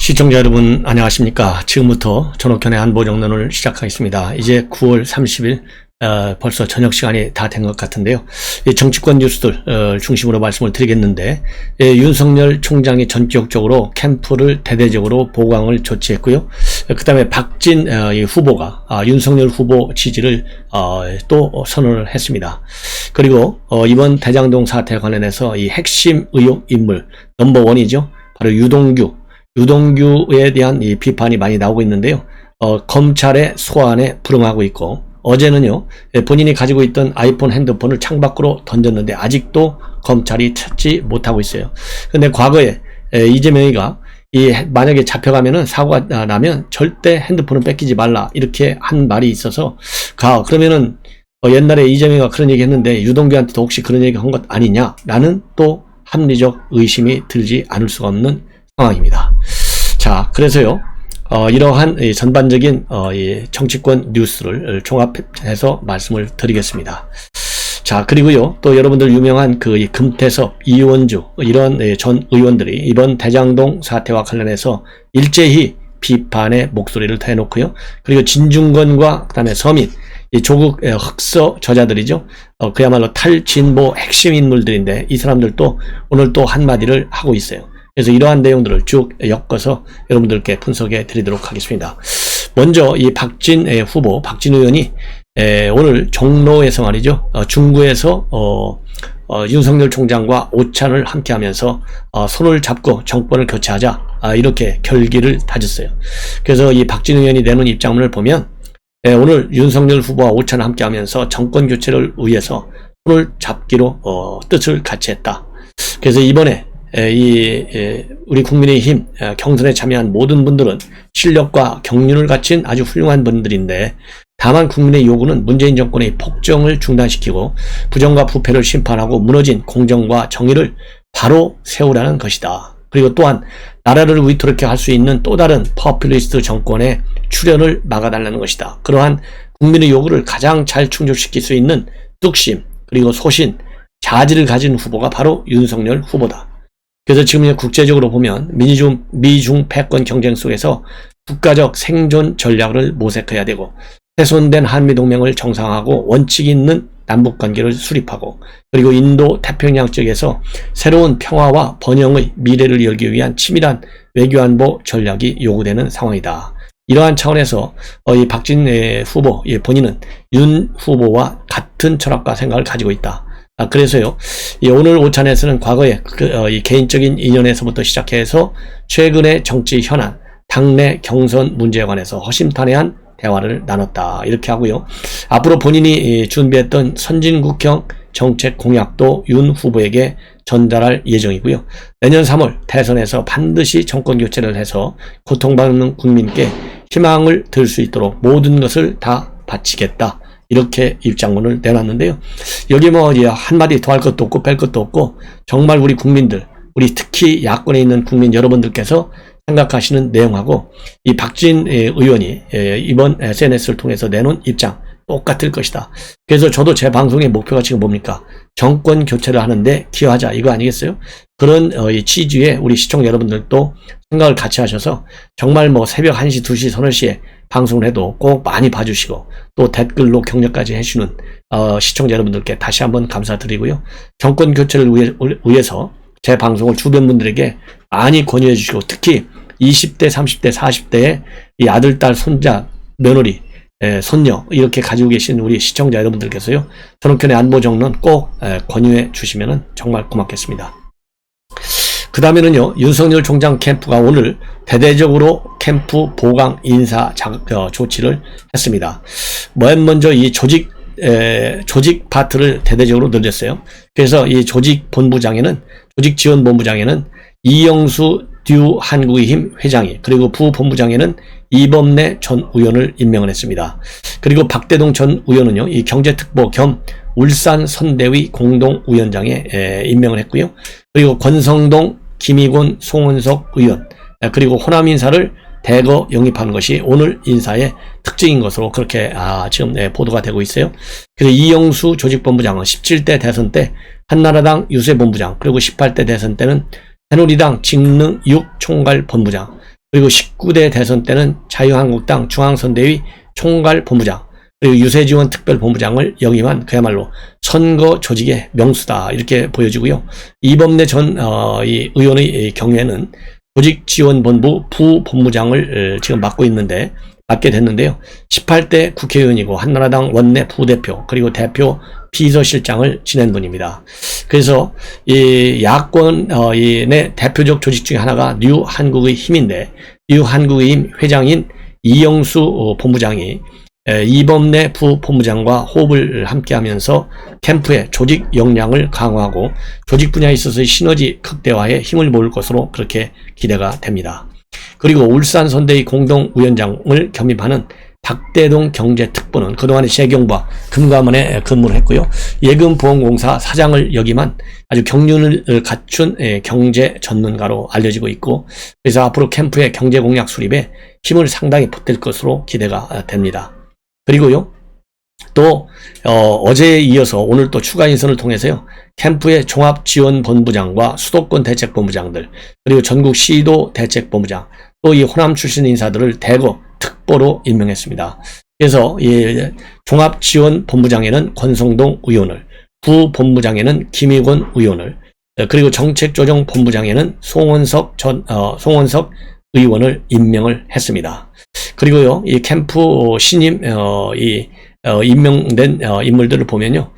시청자 여러분 안녕하십니까. 지금부터 전옥현의 안보정론을 시작하겠습니다. 이제 9월 30일 벌써 저녁 시간이 다 된 것 같은데요. 정치권 뉴스들 중심으로 말씀을 드리겠는데, 윤석열 총장이 전격적으로 캠프를 대대적으로 보강을 조치했고요. 그 다음에 박진 후보가 윤석열 후보 지지를 또 선언을 했습니다. 그리고 이번 대장동 사태에 관련해서 이 핵심 의혹 인물 넘버원이죠. 바로 유동규에 대한 이 비판이 많이 나오고 있는데요. 검찰의 소환에 불응하고 있고, 어제는요, 본인이 가지고 있던 아이폰 핸드폰을 창밖으로 던졌는데 아직도 검찰이 찾지 못하고 있어요. 근데 과거에 이재명이가 만약에 잡혀가면은 사고가 나면 절대 핸드폰을 뺏기지 말라 이렇게 한 말이 있어서, 그러면은 옛날에 이재명이가 그런 얘기 했는데 유동규한테도 혹시 그런 얘기 한 것 아니냐라는 또 합리적 의심이 들지 않을 수가 없는 상황입니다. 자, 그래서요, 이러한 전반적인 이 정치권 뉴스를 종합해서 말씀을 드리겠습니다. 자, 그리고요, 또 여러분들 유명한 이 금태섭, 이원주 이런 전 의원들이 이번 대장동 사태와 관련해서 일제히 비판의 목소리를 대놓고요. 그리고 진중권과 그다음에 서민, 이 조국 흑서 저자들이죠. 그야말로 탈진보 핵심 인물들인데 이 사람들도 오늘 또 한마디를 하고 있어요. 그래서 이러한 내용들을 쭉 엮어서 여러분들께 분석해 드리도록 하겠습니다. 먼저 이 박진 후보, 박진 의원이 오늘 종로에서 말이죠. 중구에서 윤석열 총장과 오찬을 함께 하면서 손을 잡고 정권을 교체하자, 이렇게 결기를 다졌어요. 그래서 이 박진 의원이 내놓은 입장문을 보면, 오늘 윤석열 후보와 오찬을 함께 하면서 정권 교체를 위해서 손을 잡기로 뜻을 같이 했다. 그래서 이번에 우리 국민의힘 경선에 참여한 모든 분들은 실력과 경륜을 갖춘 아주 훌륭한 분들인데, 다만 국민의 요구는 문재인 정권의 폭정을 중단시키고 부정과 부패를 심판하고 무너진 공정과 정의를 바로 세우라는 것이다. 그리고 또한 나라를 위태롭게 할 수 있는 또 다른 포퓰리스트 정권의 출현을 막아달라는 것이다. 그러한 국민의 요구를 가장 잘 충족시킬 수 있는 뚝심, 그리고 소신, 자질을 가진 후보가 바로 윤석열 후보다. 그래서 지금 국제적으로 보면 미중 패권 경쟁 속에서 국가적 생존 전략을 모색해야 되고, 훼손된 한미동맹을 정상화하고 원칙 있는 남북관계를 수립하고, 그리고 인도 태평양 쪽에서 새로운 평화와 번영의 미래를 열기 위한 치밀한 외교안보 전략이 요구되는 상황이다. 이러한 차원에서 이 박진 후보, 본인은 윤 후보와 같은 철학과 생각을 가지고 있다. 그래서요, 오늘 오찬에서는 과거에 이 개인적인 인연에서부터 시작해서 최근의 정치 현안, 당내 경선 문제에 관해서 허심탄회한 대화를 나눴다. 이렇게 하고요. 앞으로 본인이 준비했던 선진국형 정책 공약도 윤 후보에게 전달할 예정이고요. 내년 3월 대선에서 반드시 정권 교체를 해서 고통받는 국민께 희망을 들 수 있도록 모든 것을 다 바치겠다. 이렇게 입장문을 내놨는데요. 여기 한마디 더 할 것도 없고 뺄 것도 없고, 정말 우리 국민들, 우리 특히 야권에 있는 국민 여러분들께서 생각하시는 내용하고 이 박진 의원이 이번 SNS를 통해서 내놓은 입장 똑같을 것이다. 그래서 저도 제 방송의 목표가 지금 뭡니까? 정권 교체를 하는데 기여하자, 이거 아니겠어요? 그런 취지에 우리 시청자 여러분들도 생각을 같이 하셔서 정말 새벽 1시, 2시, 서너 시에 방송을 해도 꼭 많이 봐주시고, 또 댓글로 격려까지 해주는 시청자 여러분들께 다시 한번 감사드리고요. 정권 교체를 위해서 제 방송을 주변 분들에게 많이 권유해 주시고, 특히 20대, 30대, 40대의 이 아들, 딸, 손자, 며느리, 손녀 이렇게 가지고 계신 우리 시청자 여러분들께서요, 전옥현의 안보정론 꼭 권유해 주시면 정말 고맙겠습니다. 그 다음에는요, 윤석열 총장 캠프가 오늘 대대적으로 캠프 보강 인사 조치를 했습니다. 맨 먼저 이 조직 파트를 대대적으로 늘렸어요. 그래서 이 조직지원본부장에는 이영수 듀 한국의힘 회장이, 그리고 부본부장에는 이범래 전 의원을 임명을 했습니다. 그리고 박대동 전 의원은요, 이 경제특보 겸 울산 선대위 공동위원장에 임명을 했고요. 그리고 권성동, 김희곤, 송은석 의원, 그리고 호남 인사를 대거 영입하는 것이 오늘 인사의 특징인 것으로 그렇게 지금 보도가 되고 있어요. 그래서 이영수 조직본부장은 17대 대선 때 한나라당 유세본부장, 그리고 18대 대선 때는 새누리당 직능 6 총괄본부장, 그리고 19대 대선 때는 자유한국당 중앙선대위 총괄본부장, 그리고 유세지원 특별본부장을 역임한 그야말로 선거 조직의 명수다, 이렇게 보여지고요. 이범래 전 이 의원의 경우에는 조직지원본부 부본부장을 지금 맡게 됐는데요. 18대 국회의원이고 한나라당 원내 부대표, 그리고 대표 비서실장을 지낸 분입니다. 그래서 이 야권 내 대표적 조직 중에 하나가 뉴한국의 힘인데, 뉴한국의 힘 회장인 이영수 본부장이 이범래 부본부장과 호흡을 함께하면서 캠프의 조직 역량을 강화하고 조직 분야에 있어서의 시너지 극대화에 힘을 모을 것으로 그렇게 기대가 됩니다. 그리고 울산 선대위 공동위원장을 겸임하는 박대동 경제특보는 그동안에 재경부와 금감원에 근무를 했고요. 예금보험공사 사장을 역임한 아주 경륜을 갖춘 경제 전문가로 알려지고 있고, 그래서 앞으로 캠프의 경제 공약 수립에 힘을 상당히 보탤 것으로 기대가 됩니다. 그리고요, 또 어제에 이어서 오늘 또 추가 인선을 통해서요, 캠프의 종합지원본부장과 수도권 대책본부장들, 그리고 전국 시도 대책본부장, 또 이 호남 출신 인사들을 대거 특보로 임명했습니다. 그래서 이 종합지원본부장에는 권성동 의원을, 부본부장에는 김의곤 의원을, 그리고 정책조정본부장에는 송원석 의원을 임명을 했습니다. 그리고요, 이 캠프 신임 임명된 인물들을 보면요,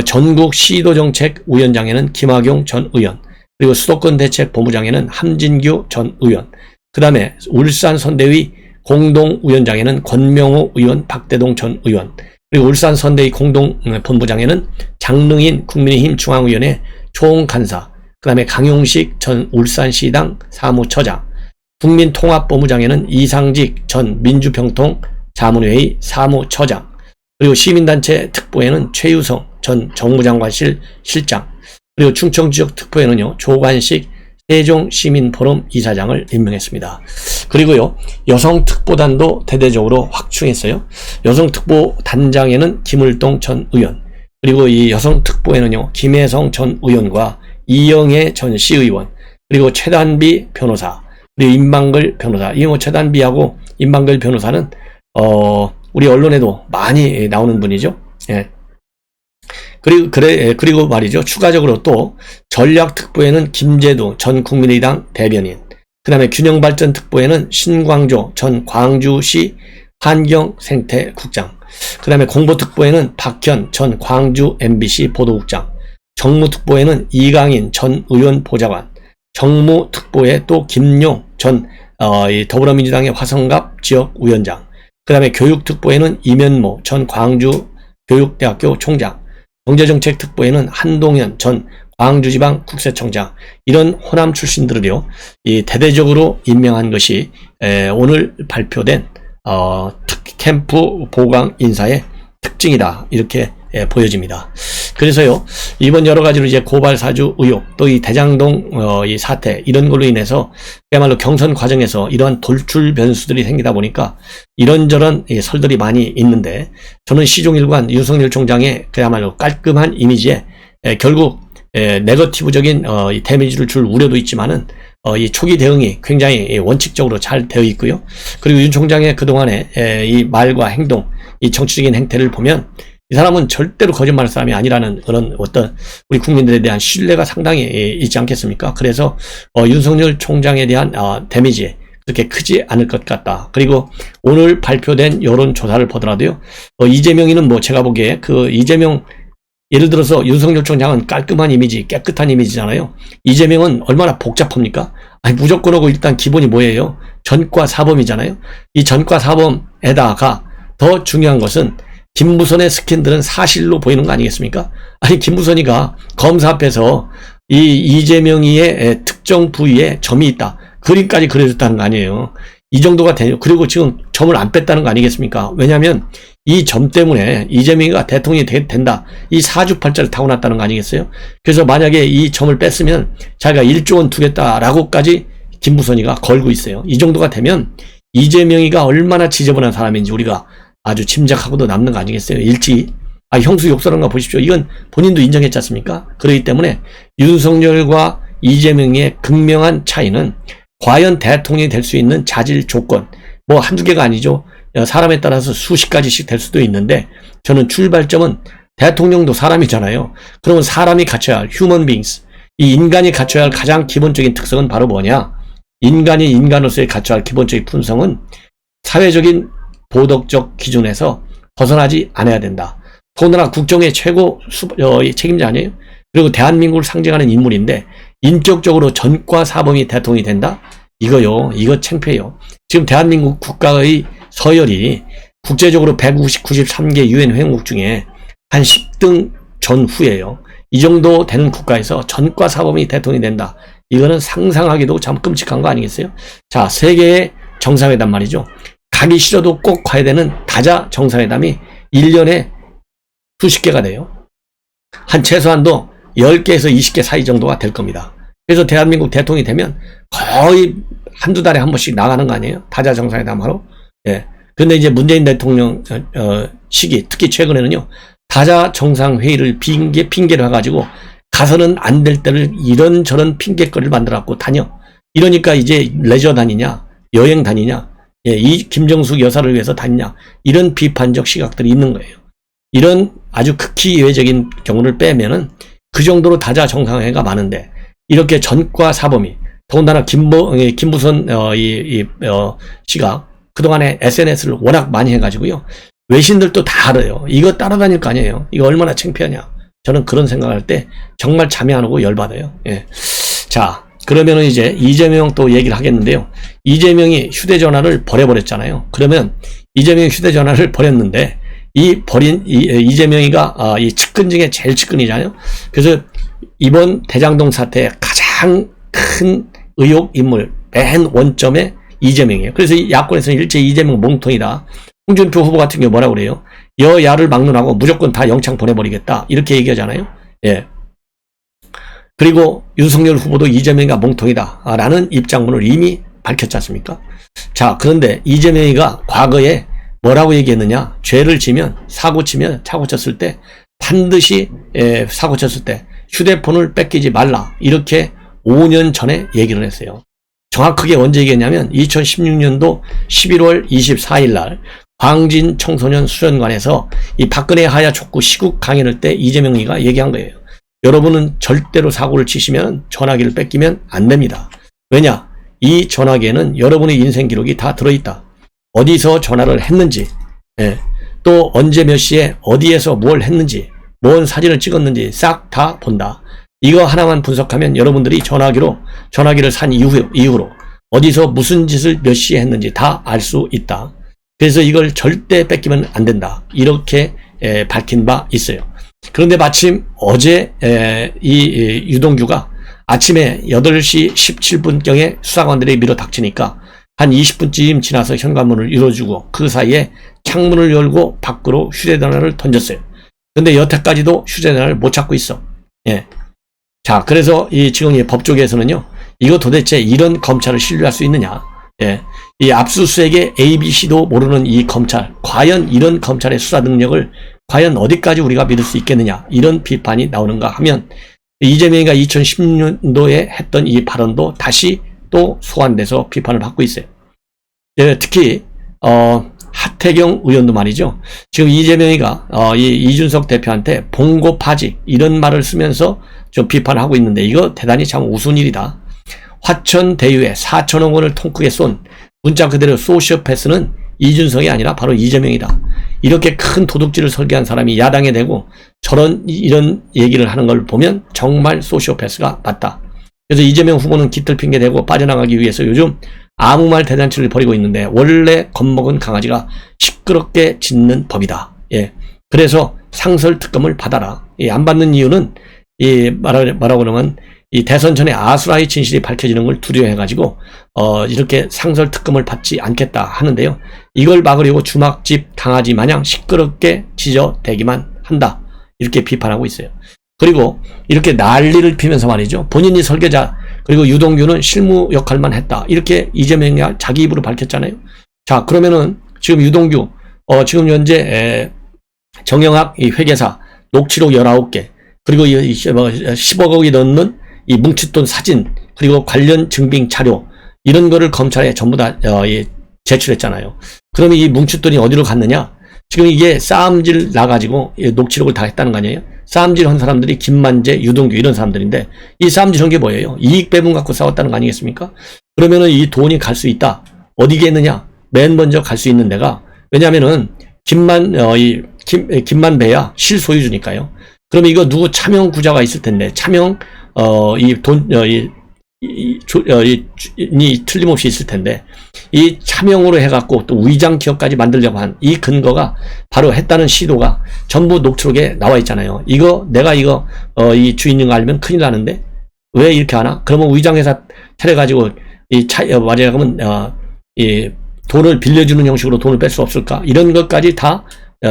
전국 시도정책위원장에는 김학용 전 의원, 그리고 수도권 대책본부장에는 함진규 전 의원, 그 다음에 울산 선대위 공동위원장에는 권명호 의원, 박대동 전 의원, 그리고 울산 선대위 공동본부장에는 장릉인 국민의힘 중앙위원회 총간사, 그 다음에 강용식 전 울산시당 사무처장, 국민통합본부장에는 이상직 전 민주평통 자문회의 사무처장, 그리고 시민단체 특보에는 최유성 전 정무장관실 실장, 그리고 충청지역 특보에는요, 조관식 세종시민포럼 이사장을 임명했습니다. 그리고요, 여성특보단도 대대적으로 확충했어요. 여성특보단장에는 김을동 전 의원, 그리고 이 여성특보에는요, 김혜성 전 의원과 이영애 전 시의원, 그리고 최단비 변호사, 그리고 임방글 변호사. 이 최단비하고 임방글 변호사는 우리 언론에도 많이 나오는 분이죠. 예. 그리고 말이죠. 추가적으로 또 전략특보에는 김재두 전 국민의당 대변인, 그 다음에 균형발전특보에는 신광조 전 광주시 환경생태국장, 그 다음에 공보특보에는 박현 전 광주 MBC 보도국장, 정무특보에는 이강인 전 의원 보좌관, 정무특보에 또 김용 전 더불어민주당의 화성갑 지역위원장, 그 다음에 교육특보에는 이면모 전 광주 교육대학교 총장, 경제정책특보에는 한동현 전 광주지방 국세청장, 이런 호남 출신들을요, 이 대대적으로 임명한 것이 오늘 발표된 캠프 보강 인사의 특징이다, 이렇게 보여집니다. 그래서요, 이번 여러 가지로 이제 고발 사주 의혹, 또 이 대장동 이 사태, 이런 걸로 인해서 그야말로 경선 과정에서 이러한 돌출 변수들이 생기다 보니까 이런저런 설들이 많이 있는데, 저는 시종일관 윤석열 총장의 그야말로 깔끔한 이미지에 결국 네거티브적인 이 데미지를 줄 우려도 있지만은 이 초기 대응이 굉장히 원칙적으로 잘 되어 있고요. 그리고 윤 총장의 그동안의 이 말과 행동, 이 정치적인 행태를 보면 이 사람은 절대로 거짓말할 사람이 아니라는 그런 어떤 우리 국민들에 대한 신뢰가 상당히 있지 않겠습니까? 그래서 윤석열 총장에 대한 데미지 그렇게 크지 않을 것 같다. 그리고 오늘 발표된 여론조사를 보더라도요, 이재명이는 뭐 제가 보기에 그 이재명, 예를 들어서 윤석열 총장은 깔끔한 이미지, 깨끗한 이미지잖아요. 이재명은 얼마나 복잡합니까? 아니, 무조건하고 일단 기본이 뭐예요? 전과 사범이잖아요. 이 전과 사범에다가 더 중요한 것은 김무선의 스캔들은 사실로 보이는 거 아니겠습니까? 아니, 김무선이가 검사 앞에서 이 이재명이의 특정 부위에 점이 있다, 그림까지 그려줬다는 거 아니에요. 이 정도가 되요. 그리고 지금 점을 안 뺐다는 거 아니겠습니까? 왜냐하면 이 점 때문에 이재명이가 대통령이 된다, 이 사주팔자를 타고났다는 거 아니겠어요? 그래서 만약에 이 점을 뺐으면 자기가 1조 원 두겠다라고까지 김무선이가 걸고 있어요. 이 정도가 되면 이재명이가 얼마나 지저분한 사람인지 우리가 아주 짐작하고도 남는 거 아니겠어요? 형수 욕설한 거 보십시오. 이건 본인도 인정했지 않습니까? 그렇기 때문에 윤석열과 이재명의 극명한 차이는 과연 대통령이 될 수 있는 자질 조건, 뭐 한두 개가 아니죠. 사람에 따라서 수십 가지씩 될 수도 있는데, 저는 출발점은 대통령도 사람이잖아요. 그러면 사람이 갖춰야 할 human beings, 이 인간이 갖춰야 할 가장 기본적인 특성은 바로 뭐냐? 인간이 인간으로서의 갖춰야 할 기본적인 품성은 사회적인 도덕적 기준에서 벗어나지 않아야 된다. 더군다나 국정의 최고 책임자 아니에요? 그리고 대한민국을 상징하는 인물인데 인격적으로 전과 사범이 대통령이 된다? 이거 창피해요. 지금 대한민국 국가의 서열이 국제적으로 193개 유엔 회원국 중에 한 10등 전후예요. 이 정도 되는 국가에서 전과 사범이 대통령이 된다. 이거는 상상하기도 참 끔찍한 거 아니겠어요? 자, 세계의 정상회담 말이죠. 가기 싫어도 꼭 가야 되는 다자 정상회담이 1년에 수십 개가 돼요. 한 최소한도 10개에서 20개 사이 정도가 될 겁니다. 그래서 대한민국 대통령이 되면 거의 한두 달에 한 번씩 나가는 거 아니에요? 다자 정상회담 하러. 예. 근데 이제 문재인 대통령 시기, 특히 최근에는요, 다자 정상회의를 핑계로 해가지고 가서는 안 될 때를 이런저런 핑계거리를 만들어갖고 다녀. 이러니까 이제 레저 다니냐, 여행 다니냐, 예, 이 김정숙 여사를 위해서 다니냐, 이런 비판적 시각들이 있는 거예요. 이런 아주 극히 예외적인 경우를 빼면은 그 정도로 다자 정상회의가 많은데, 이렇게 전과 사범이, 더군다나 김부선 씨가 그동안에 SNS를 워낙 많이 해가지고요, 외신들도 다 알아요. 이거 따라다닐 거 아니에요. 이거 얼마나 창피하냐. 저는 그런 생각할 때 정말 잠이 안 오고 열받아요. 예. 자, 그러면은 이제 이재명 또 얘기를 하겠는데요. 이재명이 휴대전화를 버려버렸잖아요. 그러면 이재명이 휴대전화를 버렸는데, 이 버린 이재명이가 이 측근 중에 제일 측근이잖아요. 그래서 이번 대장동 사태의 가장 큰 의혹 인물 맨 원점에 이재명이에요. 그래서 이 야권에서는 일제 이재명 몽통이다. 홍준표 후보 같은 경우 뭐라고 그래요? 여야를 막론하고 무조건 다 영창 보내버리겠다. 이렇게 얘기하잖아요. 예. 그리고 윤석열 후보도 이재명이가 몽통이다. 라는 입장문을 이미 밝혔지 않습니까? 자, 그런데 이재명이가 과거에 뭐라고 얘기했느냐? 죄를 지면, 사고 치면, 사고 쳤을 때 반드시 사고 쳤을 때 휴대폰을 뺏기지 말라. 이렇게 5년 전에 얘기를 했어요. 정확하게 언제 얘기했냐면 2016년도 11월 24일 날 광진 청소년 수련관에서 이 박근혜 하야 촉구 시국 강연할 때 이재명이가 얘기한 거예요. 여러분은 절대로 사고를 치시면 전화기를 뺏기면 안 됩니다. 왜냐? 이 전화기에는 여러분의 인생 기록이 다 들어있다. 어디서 전화를 했는지, 예, 또 언제 몇 시에 어디에서 뭘 했는지, 뭔 사진을 찍었는지 싹 다 본다. 이거 하나만 분석하면 여러분들이 전화기를 산 이후로 어디서 무슨 짓을 몇 시에 했는지 다 알 수 있다. 그래서 이걸 절대 뺏기면 안 된다. 이렇게 밝힌 바 있어요. 그런데 마침 어제 이 유동규가 아침에 8시 17분경에 수사관들이 밀어닥치니까 한 20분쯤 지나서 현관문을 열어주고 그 사이에 창문을 열고 밖으로 휴대전화를 던졌어요. 근데 여태까지도 휴대전화를 못 찾고 있어. 예. 자, 그래서 지금 이 법조계에서는요, 이거 도대체 이런 검찰을 신뢰할 수 있느냐? 예. 이 압수수색의 ABC도 모르는 이 검찰, 과연 이런 검찰의 수사 능력을 과연 어디까지 우리가 믿을 수 있겠느냐? 이런 비판이 나오는가 하면, 이재명이가 2016년도에 했던 이 발언도 다시 또 소환돼서 비판을 받고 있어요. 예, 특히 하태경 의원도 말이죠. 지금 이재명이가 이준석 대표한테 봉고파직 이런 말을 쓰면서 좀 비판을 하고 있는데, 이거 대단히 참 우스운 일이다. 화천 대유에 4천억 원을 통 크게 쏜 문자 그대로 소시오패스는 이준석이 아니라 바로 이재명이다. 이렇게 큰 도둑질을 설계한 사람이 야당에 대고 이런 얘기를 하는 걸 보면 정말 소시오패스가 맞다. 그래서 이재명 후보는 깃들 핑계 대고 빠져나가기 위해서 요즘 아무 말 대잔치를 벌이고 있는데, 원래 겁먹은 강아지가 시끄럽게 짖는 법이다. 예. 그래서 상설 특검을 받아라. 안 받는 이유는 뭐라고 그러면 이 대선 전에 아수라의 진실이 밝혀지는 걸 두려워해가지고 이렇게 상설 특검을 받지 않겠다 하는데요. 이걸 막으려고 주막집 강아지 마냥 시끄럽게 짖어대기만 한다. 이렇게 비판하고 있어요. 그리고 이렇게 난리를 피면서 말이죠. 본인이 설계자, 그리고 유동규는 실무 역할만 했다. 이렇게 이재명이 자기 입으로 밝혔잖아요. 자, 그러면은 지금 유동규, 지금 현재 정영학 이 회계사 녹취록 19개, 그리고 10억 원이 넘는 이 뭉칫돈 사진, 그리고 관련 증빙 자료, 이런 거를 검찰에 전부 다 제출했잖아요. 그러면 이 뭉칫돈이 어디로 갔느냐? 지금 이게 싸움질 나가지고 녹취록을 다 했다는 거 아니에요? 싸움질 한 사람들이 김만재, 유동규 이런 사람들인데 이 싸움질 한 게 뭐예요? 이익 배분 갖고 싸웠다는 거 아니겠습니까? 그러면은 이 돈이 갈 수 있다. 어디겠느냐? 맨 먼저 갈 수 있는 데가, 왜냐면은 김만배야 실소유주니까요. 그러면 이거 누구 차명 구자가 있을 텐데, 차명 이 틀림없이 있을 텐데, 이 차명으로 해갖고 또 위장 기업까지 만들려고 한 이 근거가 바로 했다는 시도가 전부 녹취록에 나와 있잖아요. 내가 이 주인인 거 알면 큰일 나는데 왜 이렇게 하나? 그러면 위장회사 차려가지고 말하자면 이 돈을 빌려주는 형식으로 돈을 뺄 수 없을까? 이런 것까지 다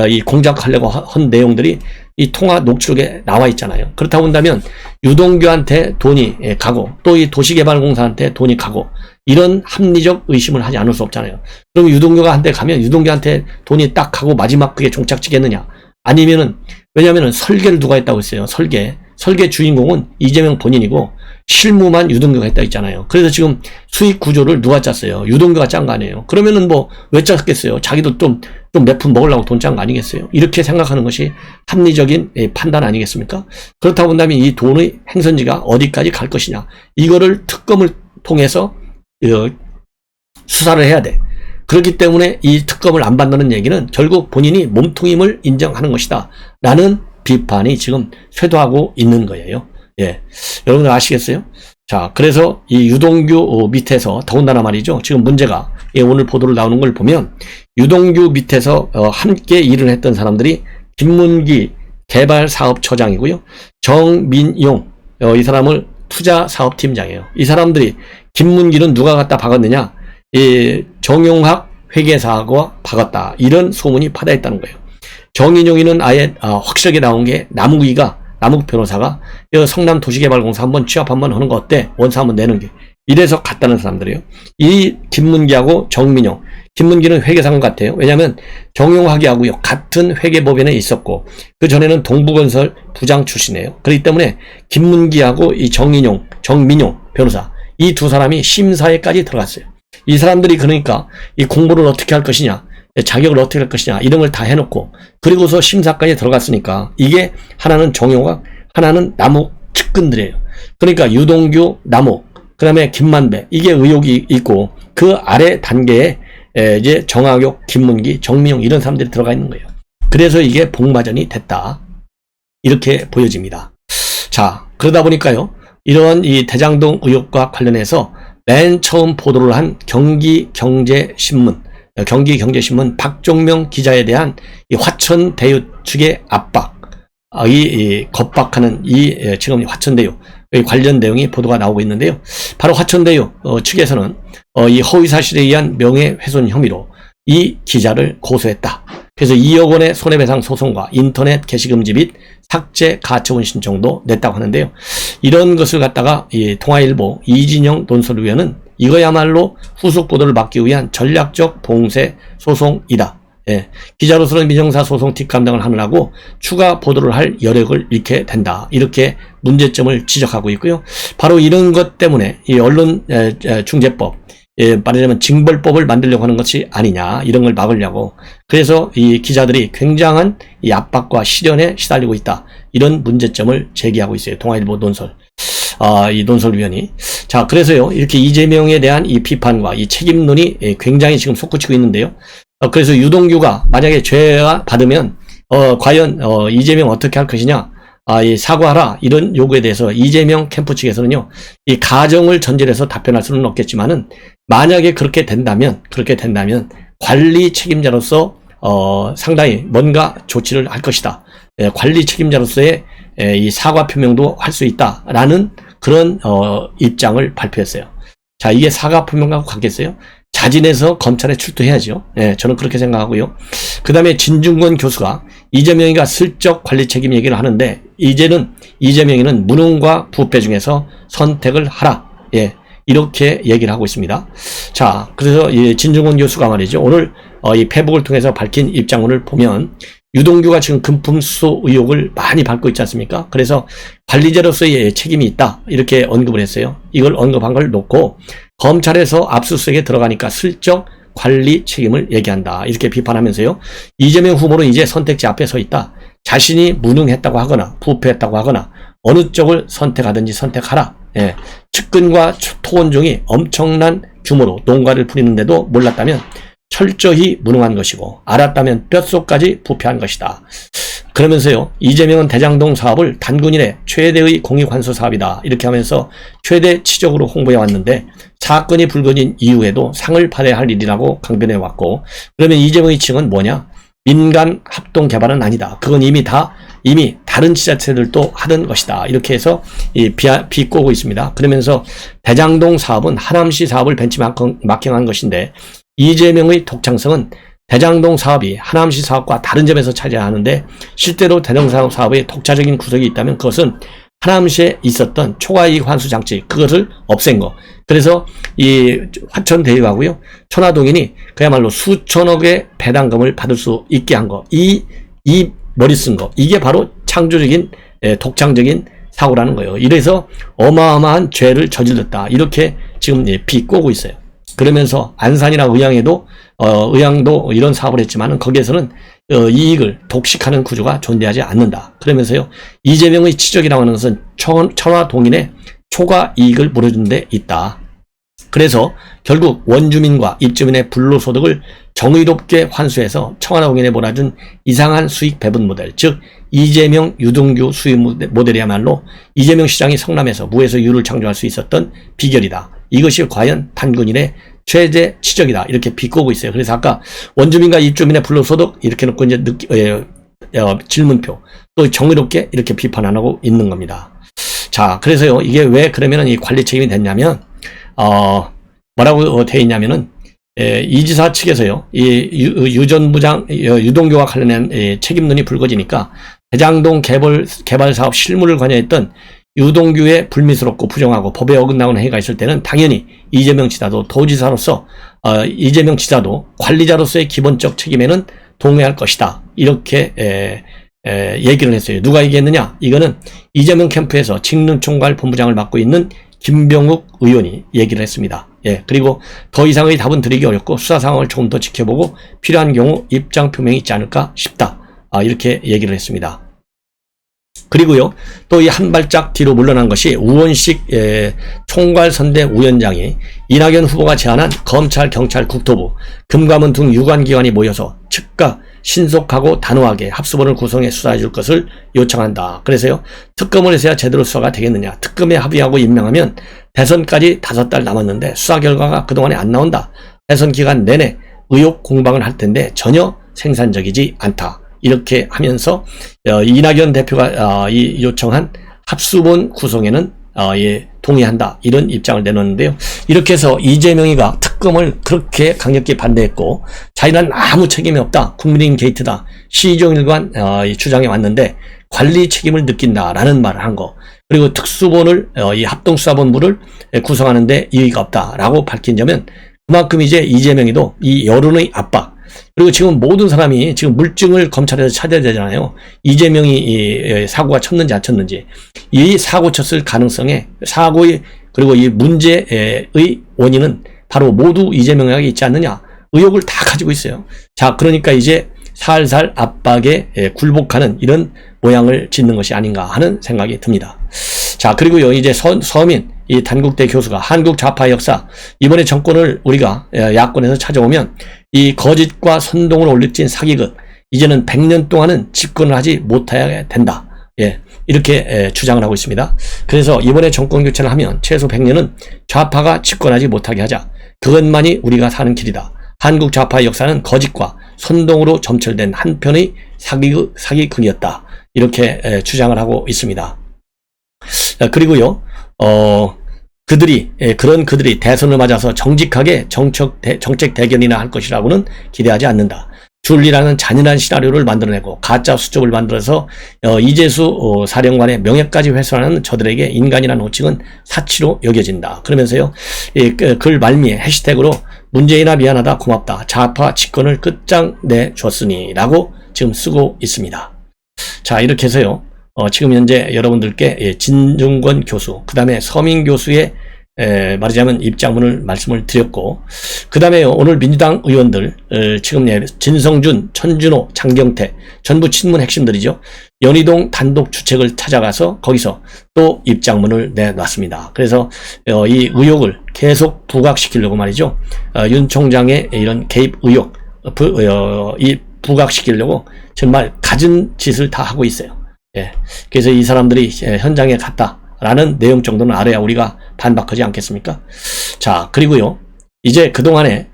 이 공작하려고 한 내용들이 이 통화 녹취록에 나와 있잖아요. 그렇다고 한다면 유동규한테 돈이 가고 또 이 도시개발공사한테 돈이 가고 이런 합리적 의심을 하지 않을 수 없잖아요. 그럼 유동규가 한테 가면 유동규한테 돈이 딱 가고 마지막 그게 종착지겠느냐? 아니면은, 왜냐면은 설계를 누가 했다고 했어요. 설계 주인공은 이재명 본인이고 실무만 유동규가 했다 있잖아요. 그래서 지금 수익 구조를 누가 짰어요? 유동규가 짠 거 아니에요. 그러면은 뭐 왜 짰겠어요? 자기도 좀 몇 푼 먹으려고 돈 짠 거 아니겠어요? 이렇게 생각하는 것이 합리적인 판단 아니겠습니까? 그렇다고 한다면 이 돈의 행선지가 어디까지 갈 것이냐? 이거를 특검을 통해서 수사를 해야 돼. 그렇기 때문에 이 특검을 안 받는 얘기는 결국 본인이 몸통임을 인정하는 것이다 라는 비판이 지금 쇄도하고 있는 거예요. 예, 여러분들 아시겠어요? 자, 그래서 이 유동규 밑에서 더군다나 말이죠. 지금 문제가 오늘 보도를 나오는 걸 보면 유동규 밑에서 함께 일을 했던 사람들이 김문기 개발사업처장이고요. 정민용 이 사람을 투자사업팀장이에요. 이 사람들이 김문기는 누가 갖다 박았느냐? 이 정용학 회계사하고 박았다. 이런 소문이 파다했다는 거예요. 정인용이는 아예 확실하게 나온 게 남욱 변호사가 성남 도시개발공사 한번 취업 한번 하는 거 어때? 원서 한번 내는 게. 이래서 갔다는 사람들이에요. 이 김문기하고 정민용. 김문기는 회계사관 같아요. 왜냐하면 정용학이하고요 같은 회계법인에 있었고 그 전에는 동부건설 부장 출신이에요. 그렇기 때문에 김문기하고 이 정민용 변호사 이 두 사람이 심사에까지 들어갔어요. 이 사람들이 그러니까 이 공부를 어떻게 할 것이냐, 자격을 어떻게 할 것이냐 이런 걸 다 해놓고 그리고서 심사까지 들어갔으니까 이게 하나는 정용학, 하나는 남욱 측근들이에요. 그러니까 유동규, 남욱, 그 다음에 김만배 이게 의혹이 있고 그 아래 단계에 이제 정학용, 김문기, 정민용 이런 사람들이 들어가 있는 거예요. 그래서 이게 복마전이 됐다 이렇게 보여집니다. 자, 그러다 보니까요 이런 이 대장동 의혹과 관련해서 맨 처음 보도를 한 경기경제신문 박종명 기자에 대한 이 화천대유 측의 압박, 겁박하는 지금 화천대유 관련 내용이 보도가 나오고 있는데요. 바로 화천대유 측에서는 이 허위사실에 의한 명예훼손 혐의로 이 기자를 고소했다. 그래서 2억 원의 손해배상 소송과 인터넷 게시금지 및 삭제 가처분 신청도 냈다고 하는데요. 이런 것을 갖다가 이 통화일보 이진영 논설위원은 이거야말로 후속 보도를 막기 위한 전략적 봉쇄 소송이다. 예, 기자로서는 민형사 소송 뒷감당을 하느라고 추가 보도를 할 여력을 잃게 된다. 이렇게 문제점을 지적하고 있고요. 바로 이런 것 때문에 이 언론중재법, 말하자면 징벌법을 만들려고 하는 것이 아니냐, 이런 걸 막으려고. 그래서 이 기자들이 굉장한 이 압박과 시련에 시달리고 있다. 이런 문제점을 제기하고 있어요. 동아일보 이 논설위원이. 자, 그래서요, 이렇게 이재명에 대한 이 비판과 이 책임론이 굉장히 지금 솟구치고 있는데요. 그래서 유동규가 만약에 죄가 받으면, 과연, 이재명 어떻게 할 것이냐, 이 사과하라, 이런 요구에 대해서 이재명 캠프 측에서는요, 이 가정을 전제로 해서 답변할 수는 없겠지만은, 만약에 그렇게 된다면, 관리 책임자로서, 상당히 뭔가 조치를 할 것이다. 관리 책임자로서의 이 사과 표명도 할 수 있다라는 그런, 입장을 발표했어요. 자, 이게 사과 표명하고 관계있어요? 자진해서 검찰에 출두해야죠. 예, 저는 그렇게 생각하고요. 그 다음에 진중권 교수가 이재명이가 슬쩍 관리 책임 얘기를 하는데, 이제는 이재명이는 무능과 부패 중에서 선택을 하라. 예, 이렇게 얘기를 하고 있습니다. 자, 그래서 이 진중권 교수가 말이죠. 오늘 이 페북을 통해서 밝힌 입장문을 보면 유동규가 지금 금품수수 의혹을 많이 받고 있지 않습니까? 그래서 관리자로서의 책임이 있다 이렇게 언급을 했어요. 이걸 언급한 걸 놓고 검찰에서 압수수색에 들어가니까 슬쩍 관리 책임을 얘기한다 이렇게 비판하면서요. 이재명 후보는 이제 선택지 앞에 서 있다. 자신이 무능했다고 하거나 부패했다고 하거나 어느 쪽을 선택하든지 선택하라. 예. 측근과 토원 중이 엄청난 규모로 농가를 부리는데도 몰랐다면 철저히 무능한 것이고 알았다면 뼛속까지 부패한 것이다. 그러면서요. 이재명은 대장동 사업을 단군 이래 최대의 공익환수 사업이다. 이렇게 하면서 최대 치적으로 홍보해 왔는데 사건이 불거진 이후에도 상을 받아야 할 일이라고 강변해 왔고 그러면 이재명의 칭은 뭐냐? 민간 합동 개발은 아니다. 그건 이미 다른 지자체들도 하던 것이다. 이렇게 해서 비꼬고 있습니다. 그러면서 대장동 사업은 하남시 사업을 벤치마킹한 것인데 이재명의 독창성은 대장동 사업이 하남시 사업과 다른 점에서 차지하는데 실제로 대장동 사업의 독자적인 구석이 있다면 그것은 하남시에 있었던 초과이익 환수 장치 그것을 없앤 거. 그래서 이 화천대유하고요 천화동인이 그야말로 수천억의 배당금을 받을 수 있게 한 거. 이 머리 쓴 거. 이게 바로 창조적인 독창적인 사고라는 거예요. 이래서 어마어마한 죄를 저질렀다. 이렇게 지금 비꼬고 있어요. 그러면서 안산이나 의향도 이런 사업을 했지만은 거기에서는 이익을 독식하는 구조가 존재하지 않는다. 그러면서요. 이재명의 치적이라고 하는 것은 천화동인의 초과 이익을 물어준 데 있다. 그래서 결국 원주민과 입주민의 불로소득을 정의롭게 환수해서 천화동인에 몰아준 이상한 수익 배분 모델, 즉 이재명 유동규 수익 모델이야말로 이재명 시장이 성남에서 무에서 유를 창조할 수 있었던 비결이다. 이것이 과연 단군인의 최대 치적이다. 이렇게 비꼬고 있어요. 그래서 아까 원주민과 입주민의 불로소득 이렇게 놓고 이제 질문표 또 정의롭게 이렇게 비판 안 하고 있는 겁니다. 자, 그래서요. 이게 왜 그러면은 이 관리 책임이 됐냐면 뭐라고 돼 있냐면은 이 지사 측에서요. 이 유전 부장 유동규와 관련된 책임론이 불거지니까 대장동 개발 사업 실무를 관여했던 유동규의 불미스럽고 부정하고 법에 어긋나는 행위가 있을 때는 당연히 이재명 지사도 도지사로서 이재명 지사도 관리자로서의 기본적 책임에는 동의할 것이다. 이렇게 얘기를 했어요. 누가 얘기했느냐? 이거는 이재명 캠프에서 직능총괄 본부장을 맡고 있는 김병욱 의원이 얘기를 했습니다. 예, 그리고 더 이상의 답은 드리기 어렵고 수사 상황을 조금 더 지켜보고 필요한 경우 입장 표명이 있지 않을까 싶다. 이렇게 얘기를 했습니다. 그리고요, 또 이 한 발짝 뒤로 물러난 것이 우원식 총괄선대 위원장이 이낙연 후보가 제안한 검찰, 경찰, 국토부, 금감원 등 유관기관이 모여서 즉각 신속하고 단호하게 합수본을 구성해 수사해 줄 것을 요청한다. 그래서요, 특검을 해서야 제대로 수사가 되겠느냐. 특검에 합의하고 임명하면 대선까지 5달 남았는데 수사 결과가 그동안에 안 나온다. 대선 기간 내내 의혹 공방을 할 텐데 전혀 생산적이지 않다. 이렇게 하면서 이낙연 대표가 이 요청한 합수본 구성에는 동의한다. 이런 입장을 내놓는데요. 이렇게 해서 이재명이가 특검을 그렇게 강력히 반대했고 자기는 아무 책임이 없다. 국민의힘 게이트다. 시종일관 주장해 왔는데 관리 책임을 느낀다라는 말을 한 거. 그리고 특수본을 이 합동수사본부를 구성하는데 이의가 없다라고 밝힌 점은 그만큼 이제 이재명이도 이 여론의 압박 그리고 지금 모든 사람이 지금 물증을 검찰에서 찾아야 되잖아요. 이재명이 이 사고가 쳤는지 안 쳤는지. 이 사고 쳤을 가능성에 사고의 그리고 이 문제의 원인은 바로 모두 이재명에게 있지 않느냐. 의혹을 다 가지고 있어요. 자, 그러니까 이제 살살 압박에 굴복하는 이런 모양을 짓는 것이 아닌가 하는 생각이 듭니다. 자, 그리고요, 이제 서민, 이 단국대 교수가 한국 좌파 역사, 이번에 정권을 우리가 야권에서 찾아오면 이 거짓과 선동을 올리친 사기극, 이제는 100년 동안은 집권을 하지 못해야 된다. 예, 이렇게 주장을 하고 있습니다. 그래서 이번에 정권 교체를 하면 최소 100년은 좌파가 집권하지 못하게 하자. 그것만이 우리가 사는 길이다. 한국 좌파의 역사는 거짓과 선동으로 점철된 한편의 사기극이었다. 이렇게 주장을 하고 있습니다. 그리고요, 그런 그들이 대선을 맞아서 정직하게 정책 대견이나 할 것이라고는 기대하지 않는다. 줄리라는 잔인한 시나리오를 만들어내고 가짜 수첩을 만들어서 이재수 사령관의 명예까지 훼손하는 저들에게 인간이라는 호칭은 사치로 여겨진다. 그러면서요, 글 말미에 해시태그로 문재인아 미안하다 고맙다. 좌파 집권을 끝장내 줬으니 라고 지금 쓰고 있습니다. 자, 이렇게 해서요. 지금 현재 여러분들께 진중권 교수, 그 다음에 서민 교수의 말하자면 입장문을 말씀을 드렸고, 그 다음에요, 오늘 민주당 의원들, 지금 진성준, 천준호, 장경태, 전부 친문 핵심들이죠. 연희동 단독 주책을 찾아가서 거기서 또 입장문을 내놨습니다. 그래서 이 의혹을 계속 부각시키려고 말이죠. 윤 총장의 이런 개입 의혹, 이 부각시키려고 정말 갖은 짓을 다 하고 있어요. 예. 그래서 이 사람들이 현장에 갔다라는 내용 정도는 알아야 우리가 반박하지 않겠습니까? 자, 그리고요, 이제 그동안에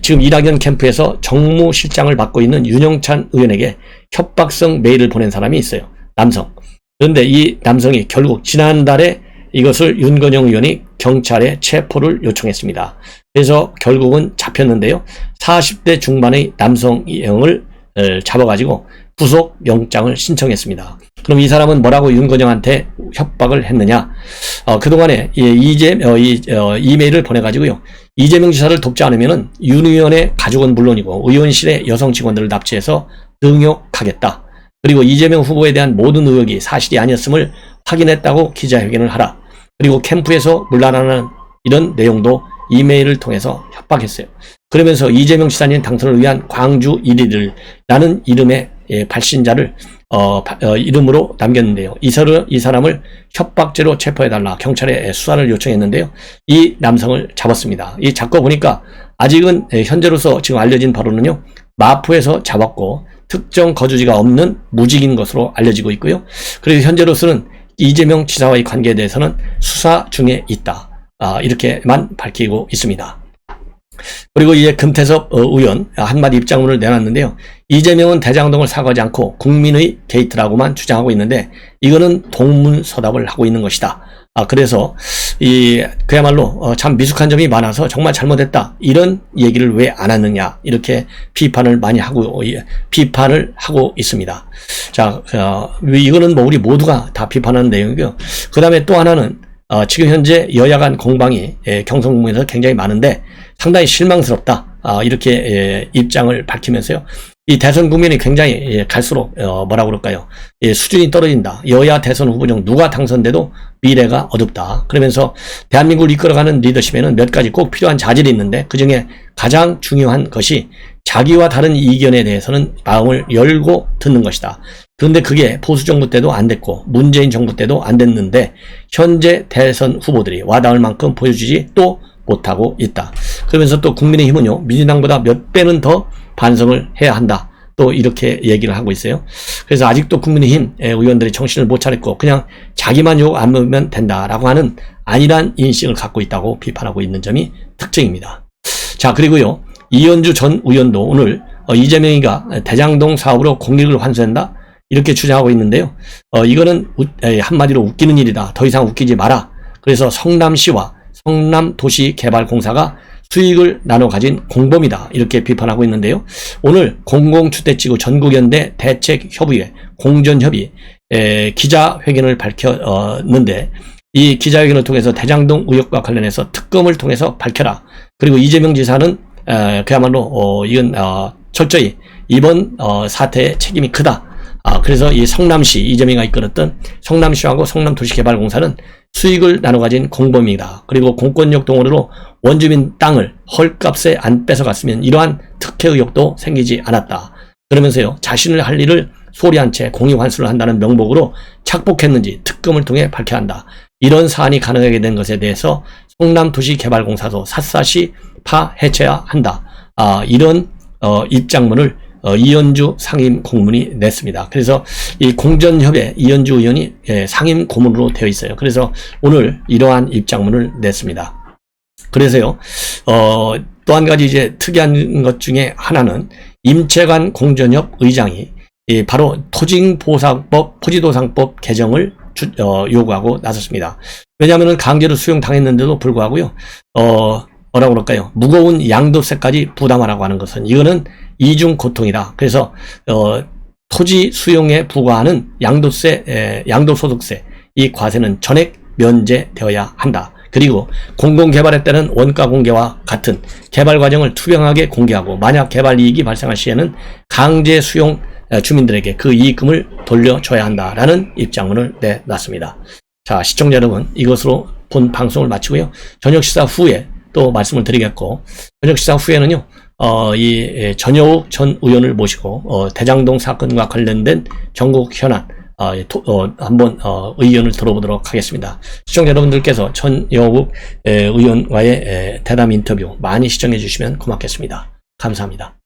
지금 이낙연 캠프에서 정무실장을 맡고 있는 윤영찬 의원에게 협박성 메일을 보낸 사람이 있어요. 남성. 그런데 이 남성이 결국 지난달에 이것을 윤건영 의원이 경찰에 체포를 요청했습니다. 그래서 결국은 잡혔는데요. 40대 중반의 남성을 잡아가지고 구속 영장을 신청했습니다. 그럼 이 사람은 뭐라고 윤건영한테 협박을 했느냐? 그동안에 이메일을 보내가지고요. 이재명 지사를 돕지 않으면은 윤 의원의 가족은 물론이고 의원실의 여성 직원들을 납치해서 능욕하겠다. 그리고 이재명 후보에 대한 모든 의혹이 사실이 아니었음을 확인했다고 기자회견을 하라. 그리고 캠프에서 물러나는 이런 내용도 이메일을 통해서 협박했어요. 그러면서 이재명 지사님 당선을 위한 광주 1위를 이름의 발신자를 이름으로 남겼는데요. 이 사람을 협박죄로 체포해달라 경찰에 수사를 요청했는데요. 이 남성을 잡았습니다. 이 잡고 보니까 아직은 현재로서 지금 알려진 바로는요. 마포에서 잡았고 특정 거주지가 없는 무직인 것으로 알려지고 있고요. 그래서 현재로서는 이재명 지사와의 관계에 대해서는 수사 중에 있다. 이렇게만 밝히고 있습니다. 그리고 이제 금태섭 의원 한마디 입장문을 내놨는데요. 이재명은 대장동을 사과하지 않고 국민의 게이트라고만 주장하고 있는데 이거는 동문서답을 하고 있는 것이다. 그래서 그야말로 참 미숙한 점이 많아서 정말 잘못했다. 이런 얘기를 왜 안 하느냐 이렇게 비판을 하고 있습니다. 자, 이거는 뭐 우리 모두가 다 비판하는 내용이고요. 그 다음에 또 하나는 지금 현재 여야 간 공방이 경선국면에서 굉장히 많은데 상당히 실망스럽다. 이렇게 입장을 밝히면서요. 이 대선 국면이 굉장히 갈수록 뭐라고 그럴까요? 수준이 떨어진다. 여야 대선 후보 중 누가 당선돼도 미래가 어둡다. 그러면서 대한민국을 이끌어가는 리더십에는 몇 가지 꼭 필요한 자질이 있는데 그중에 가장 중요한 것이 자기와 다른 이견에 대해서는 마음을 열고 듣는 것이다. 그런데 그게 보수 정부 때도 안 됐고 문재인 정부 때도 안 됐는데 현재 대선 후보들이 와닿을 만큼 보여주지 또 못하고 있다. 그러면서 또 국민의힘은요. 민주당보다 몇 배는 더 반성을 해야 한다. 또 이렇게 얘기를 하고 있어요. 그래서 아직도 국민의힘 의원들이 정신을 못 차렸고 그냥 자기만 욕 안 먹으면 된다라고 하는 안일한 인식을 갖고 있다고 비판하고 있는 점이 특징입니다. 자, 그리고요. 이현주 전 의원도 오늘 이재명이가 대장동 사업으로 공익을 환수한다 이렇게 주장하고 있는데요. 이거는 한마디로 웃기는 일이다. 더 이상 웃기지 마라. 그래서 성남시와 성남도시개발공사가 수익을 나눠 가진 공범이다. 이렇게 비판하고 있는데요. 오늘 공공주택지구 전국연대 대책협의회 공전협의 기자회견을 밝혔는데 이 기자회견을 통해서 대장동 의혹과 관련해서 특검을 통해서 밝혀라. 그리고 이재명 지사는 그야말로 이건 철저히 이번 사태의 책임이 크다. 그래서 이 성남시 이재명이가 이끌었던 성남시하고 성남도시개발공사는 수익을 나눠 가진 공범이다. 그리고 공권력 동원으로 원주민 땅을 헐값에 안 뺏어갔으면 이러한 특혜 의혹도 생기지 않았다. 그러면서요. 자신을 할 일을 소홀히 한 채 공익 환수를 한다는 명목으로 착복했는지 특검을 통해 밝혀야 한다. 이런 사안이 가능하게 된 것에 대해서 성남도시개발공사도 샅샅이 파헤쳐야 한다. 이런 입장문을 이현주 상임 고문이 냈습니다. 그래서 이 공전협의 이현주 의원이 상임 고문으로 되어 있어요. 그래서 오늘 이러한 입장문을 냈습니다. 그래서요, 또 한 가지 이제 특이한 것 중에 하나는 임채관 공전협 의장이 바로 토지보상법 개정을 요구하고 나섰습니다. 왜냐하면 강제로 수용당했는데도 불구하고요, 뭐라고 그럴까요? 무거운 양도세까지 부담하라고 하는 것은 이거는 이중 고통이다. 그래서 토지 수용에 부과하는 양도소득세 이 과세는 전액 면제되어야 한다. 그리고 공공개발에 따른 원가 공개와 같은 개발 과정을 투명하게 공개하고 만약 개발 이익이 발생할 시에는 강제 수용 주민들에게 그 이익금을 돌려줘야 한다라는 입장문을 내놨습니다. 자, 시청자 여러분, 이것으로 본 방송을 마치고요. 저녁 식사 후에 또 말씀을 드리겠고, 저녁 식사 후에는요, 이 전효욱 전 의원을 모시고 대장동 사건과 관련된 전국 현안 한번 의견을 들어보도록 하겠습니다. 시청자 여러분들께서 전효욱 의원과의 대담 인터뷰 많이 시청해 주시면 고맙겠습니다. 감사합니다.